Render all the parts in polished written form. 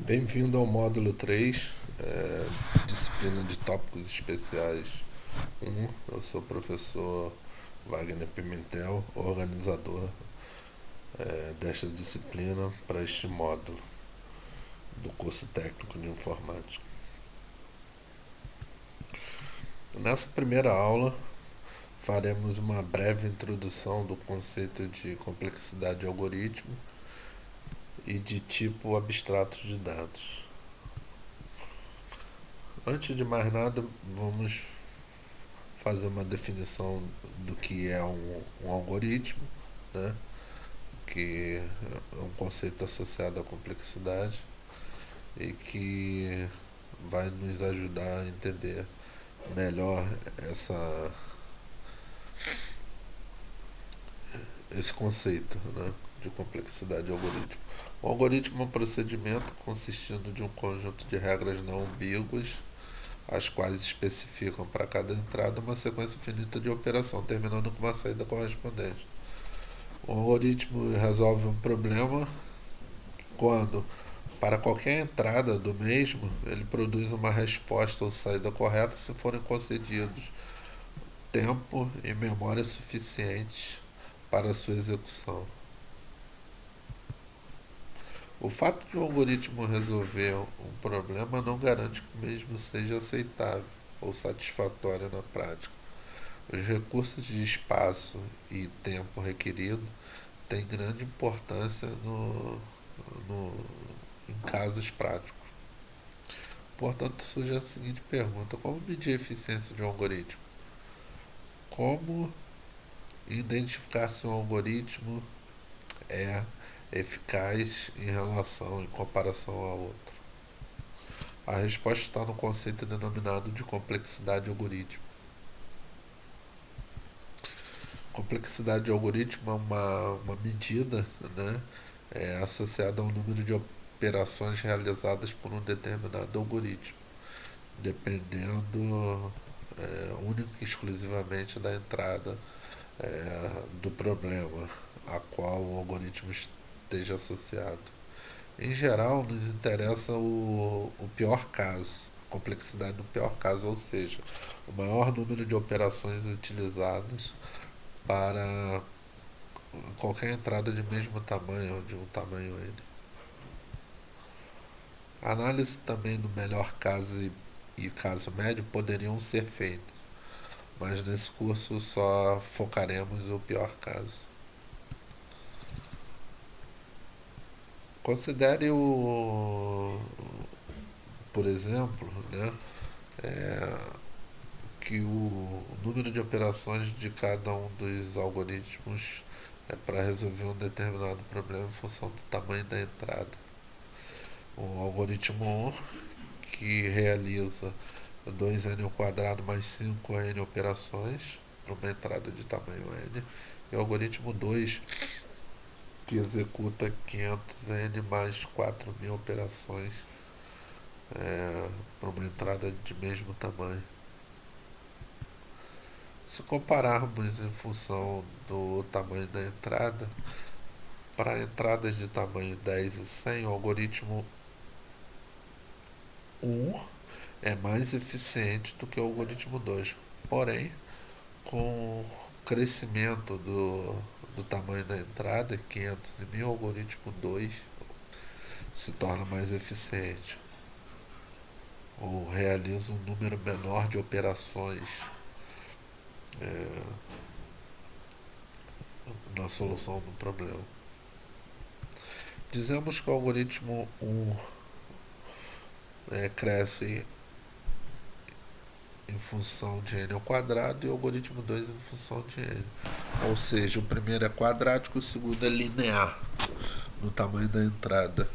Bem-vindo ao módulo 3, disciplina de tópicos especiais 1. Eu sou o professor Wagner Pimentel, organizador desta disciplina para este módulo do curso técnico de informática. Nessa primeira aula, faremos uma breve introdução do conceito de complexidade de algoritmo e de tipo abstrato de dados. Antes de mais nada, vamos fazer uma definição do que é um algoritmo, né? Que é um conceito associado à complexidade e que vai nos ajudar a entender melhor esse conceito, né, de complexidade de algoritmo. O algoritmo é um procedimento consistindo de um conjunto de regras não ambíguas, as quais especificam para cada entrada uma sequência finita de operação, terminando com uma saída correspondente. O algoritmo resolve um problema quando, para qualquer entrada do mesmo, ele produz uma resposta ou saída correta se forem concedidos tempo e memória suficientes para sua execução. O fato de um algoritmo resolver um problema não garante que o mesmo seja aceitável ou satisfatório na prática. Os recursos de espaço e tempo requeridos têm grande importância no, em casos práticos. Portanto, surge a seguinte pergunta: como medir a eficiência de um algoritmo? Como identificar se um algoritmo é eficaz em comparação a outro? A resposta está no conceito denominado de complexidade de algoritmo. Complexidade de algoritmo é uma medida, né, associada ao número de operações realizadas por um determinado algoritmo, dependendo único e exclusivamente da entrada do problema a qual o algoritmo esteja associado. Em geral, nos interessa o pior caso, a complexidade do pior caso, ou seja, o maior número de operações utilizadas para qualquer entrada de mesmo tamanho ou de um tamanho N. A análise também do melhor caso e caso médio poderiam ser feitas, mas nesse curso só focaremos o pior caso. Considere por exemplo, né, que o número de operações de cada um dos algoritmos é para resolver um determinado problema em função do tamanho da entrada. O algoritmo 1, que realiza 2n ao quadrado mais 5n operações para uma entrada de tamanho n, e o algoritmo 2, que executa 500n mais 4.000 operações para uma entrada de mesmo tamanho. Se compararmos em função do tamanho da entrada, para entradas de tamanho 10 e 100, o algoritmo 1 é mais eficiente do que o algoritmo 2. Porém, com o crescimento do tamanho da entrada, 500 e 1000, o algoritmo 2 se torna mais eficiente, ou realiza um número menor de operações na solução do problema. Dizemos que o algoritmo 1 cresce em função de n ao quadrado e o algoritmo 2 em função de n. Ou seja, o primeiro é quadrático, o segundo é linear no tamanho da entrada.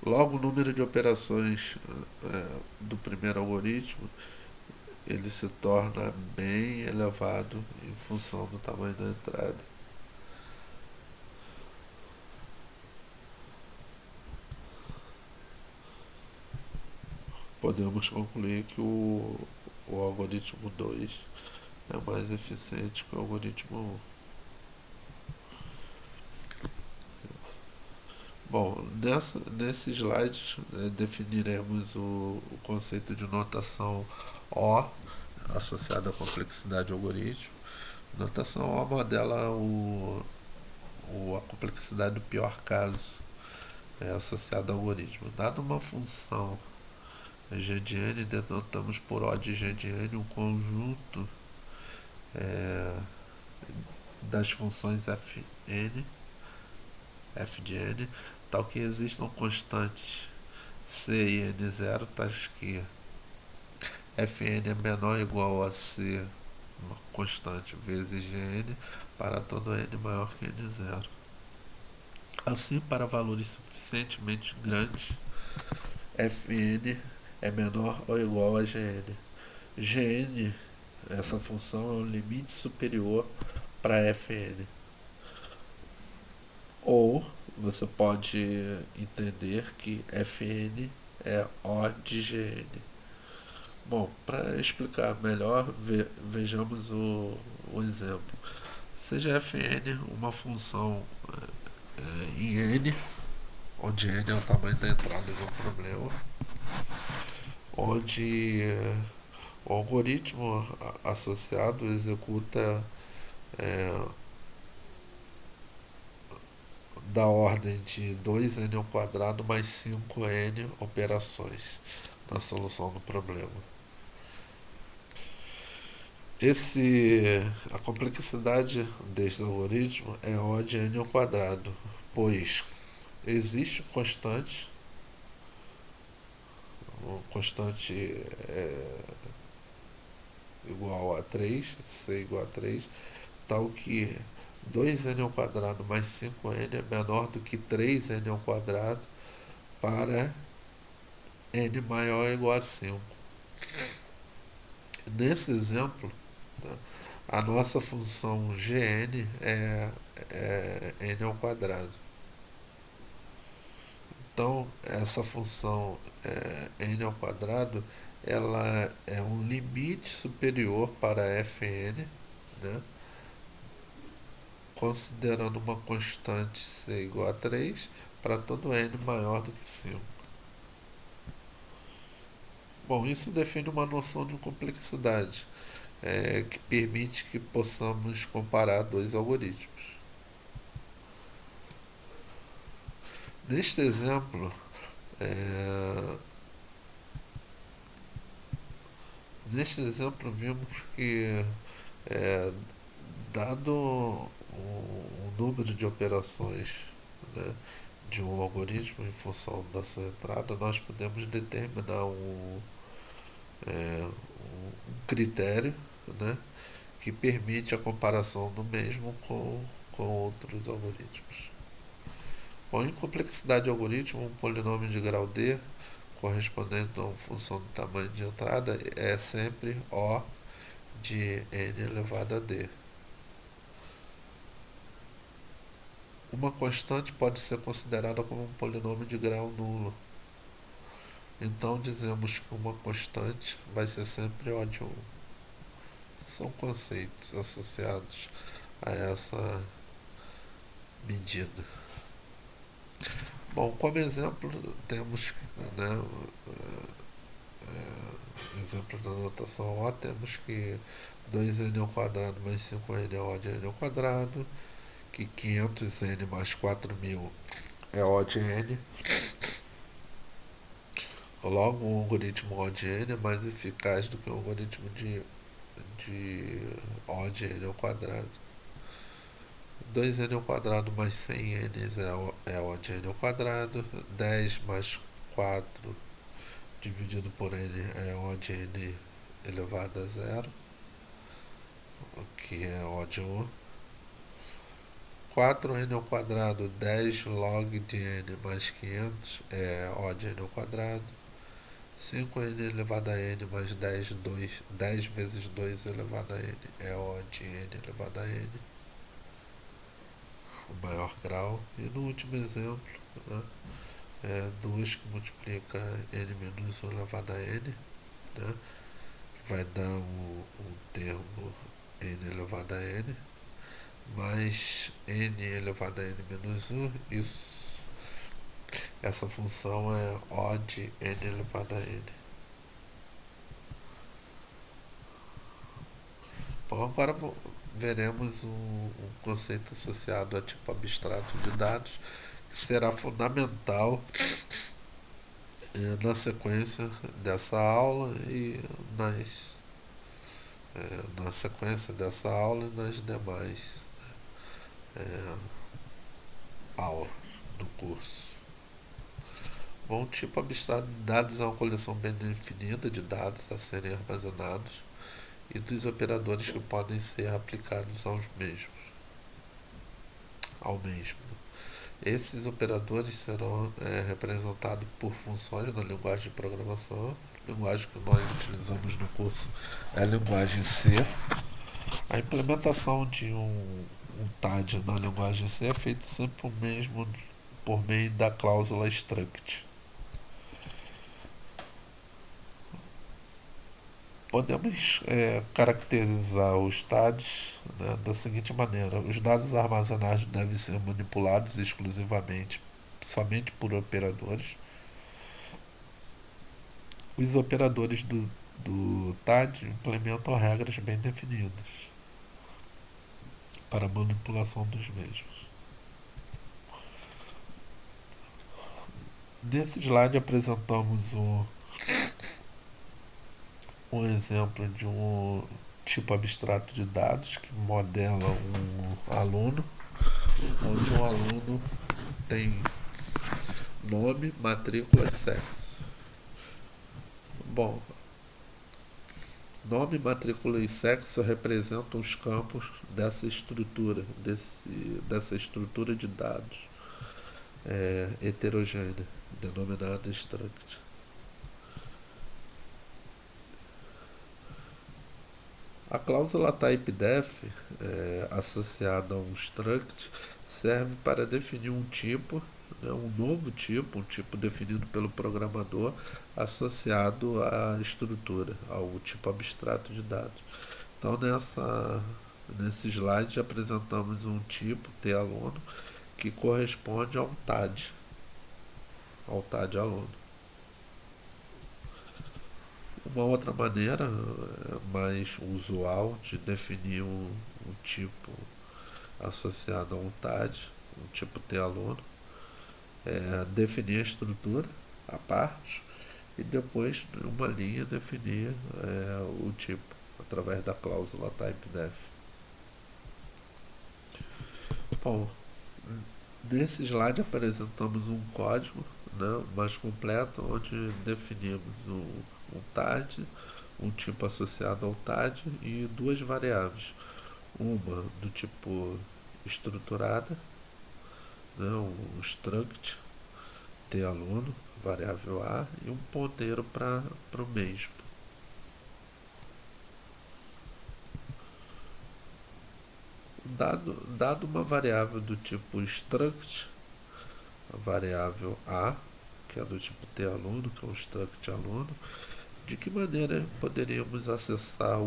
Logo, o número de operações do primeiro algoritmo ele se torna bem elevado em função do tamanho da entrada. Podemos concluir que o algoritmo 2 é mais eficiente que o algoritmo 1. Bom, Nesse slide, definiremos o conceito de notação O associada à complexidade algoritmo. Notação O modela a complexidade do pior caso associada ao algoritmo. Dada uma função g de n, denotamos por O de g de n um conjunto das funções fn, f de n, tal que existam constantes c e n0, tais que fn é menor ou igual a c, uma constante, vezes gn, para todo n maior que n0. Assim, para valores suficientemente grandes, fn é menor ou igual a gn. Gn, essa função, é um limite superior para fn. Ou você pode entender que fn é O de gn. Bom, para explicar melhor, vejamos o exemplo. Seja fn uma função em n, onde n é o tamanho da entrada de um problema, onde o algoritmo associado executa da ordem de 2n ao quadrado mais 5n operações na solução do problema. A complexidade deste algoritmo é O de n ao quadrado, pois existe um constante igual a 3, c igual a 3, tal que 2n ao quadrado mais 5n é menor do que 3n ao quadrado para n maior ou igual a 5. Nesse exemplo, tá, a nossa função gn é n ao quadrado. Então, essa função n ao quadrado, ela é um limite superior para fn, né, considerando uma constante c igual a 3 para todo n maior do que 5. Bom, isso define uma noção de complexidade que permite que possamos comparar dois algoritmos. Neste exemplo, vimos que, dado o número de operações, né, de um algoritmo em função da sua entrada, nós podemos determinar um critério, né, que permite a comparação do mesmo com outros algoritmos. Bom, em complexidade de algoritmo, um polinômio de grau D correspondente a uma função do tamanho de entrada é sempre O de n elevado a D. Uma constante pode ser considerada como um polinômio de grau nulo. Então dizemos que uma constante vai ser sempre O de 1. São conceitos associados a essa medida. Bom, como exemplo, temos, né, exemplo da notação O, temos que 2n ao quadrado mais 5n é O de n ao quadrado, que 500n mais 4000 é O de n. Logo, um algoritmo O de n é mais eficaz do que um algoritmo de O de n ao quadrado. 2n ao quadrado mais 100n é O de n ao quadrado. 10 mais 4 dividido por n é O de n elevado a zero, que é O de 1. 4n ao quadrado, 10 log de n mais 500 é O de n ao quadrado. 5n elevado a n mais 10 vezes 2 elevado a n é O de n elevado a n, o maior grau. E no último exemplo, né, 2 que multiplica n menos 1 elevado a n, né, que vai dar o termo n elevado a n, mais n elevado a n menos 1, isso Essa função é O de n elevado a n. Bom, agora veremos um conceito associado a tipo abstrato de dados que será fundamental na sequência dessa aula e na sequência dessa aula e nas demais aulas do curso. Bom, o tipo abstrato de dados é uma coleção bem definida de dados a serem armazenados e dos operadores que podem ser aplicados ao mesmo. Esses operadores serão representados por funções na linguagem de programação. A linguagem que nós utilizamos no curso é a linguagem C. A implementação de um TAD na linguagem C é feita sempre por meio da cláusula struct. Podemos caracterizar os TADs, né, da seguinte maneira: os dados armazenados devem ser manipulados exclusivamente somente por operadores. Os operadores do TAD implementam regras bem definidas para a manipulação dos mesmos. Nesse slide apresentamos um exemplo de um tipo abstrato de dados que modela um aluno, onde um aluno tem nome, matrícula e sexo. Bom, nome, matrícula e sexo representam os campos dessa estrutura de dados heterogênea, denominada struct. A cláusula typeDef, associada a um struct, serve para definir um tipo, né, um novo tipo, um tipo definido pelo programador, associado à estrutura, ao tipo abstrato de dados. Então, nesse slide, apresentamos um tipo, T-aluno, que corresponde a um TAD, ao TAD aluno. Uma outra maneira mais usual de definir um tipo associado a um TAD, um tipo T-aluno, é definir a estrutura, a parte, e depois, numa linha, definir o tipo, através da cláusula typeDef. Bom, nesse slide apresentamos um código, né, mais completo, onde definimos um TAD, um tipo associado ao TAD e duas variáveis. Uma do tipo estruturada, né, um struct, T-aluno, variável A, e um ponteiro para o mesmo. Dado uma variável do tipo struct, a variável A, que é do tipo T-aluno, que é um struct aluno, de que maneira poderíamos acessar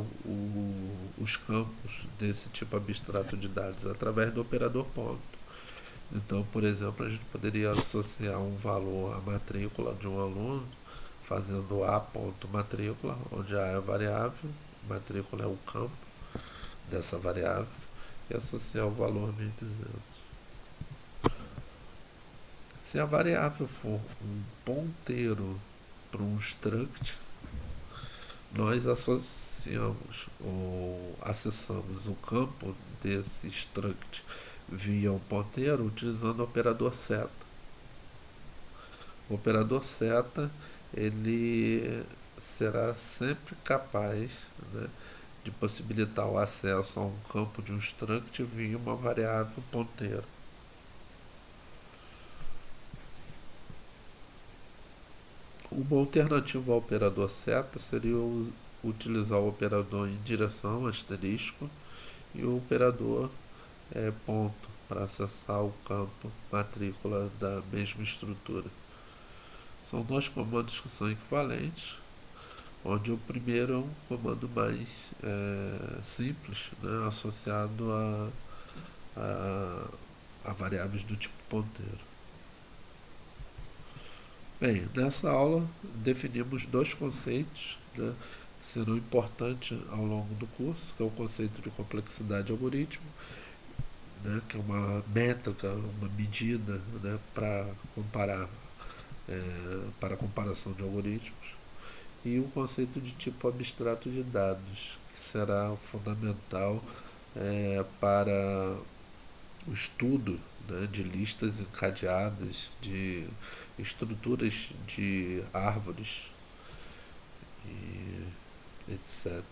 os campos desse tipo abstrato de dados? Através do operador ponto. Então, por exemplo, a gente poderia associar um valor à matrícula de um aluno, fazendo A ponto matrícula, onde A é a variável, matrícula é o campo dessa variável, e associar o valor 1200. Se a variável for um ponteiro para um struct, nós associamos ou acessamos o campo desse struct via um ponteiro utilizando o operador seta. O operador seta ele será sempre capaz, né, de possibilitar o acesso a um campo de um struct via uma variável ponteiro. Uma alternativa ao operador seta seria utilizar o operador em direção, asterisco, e o operador ponto para acessar o campo matrícula da mesma estrutura. São dois comandos que são equivalentes, onde o primeiro é um comando mais simples, né, associado a variáveis do tipo ponteiro. Bem, nessa aula definimos dois conceitos, né, que serão importantes ao longo do curso, que é o conceito de complexidade de algoritmo, né, que é uma métrica, uma medida, né, para comparação de algoritmos, e o conceito de tipo abstrato de dados, que será fundamental para o estudo, né, de listas encadeadas, de estruturas de árvores, e etc.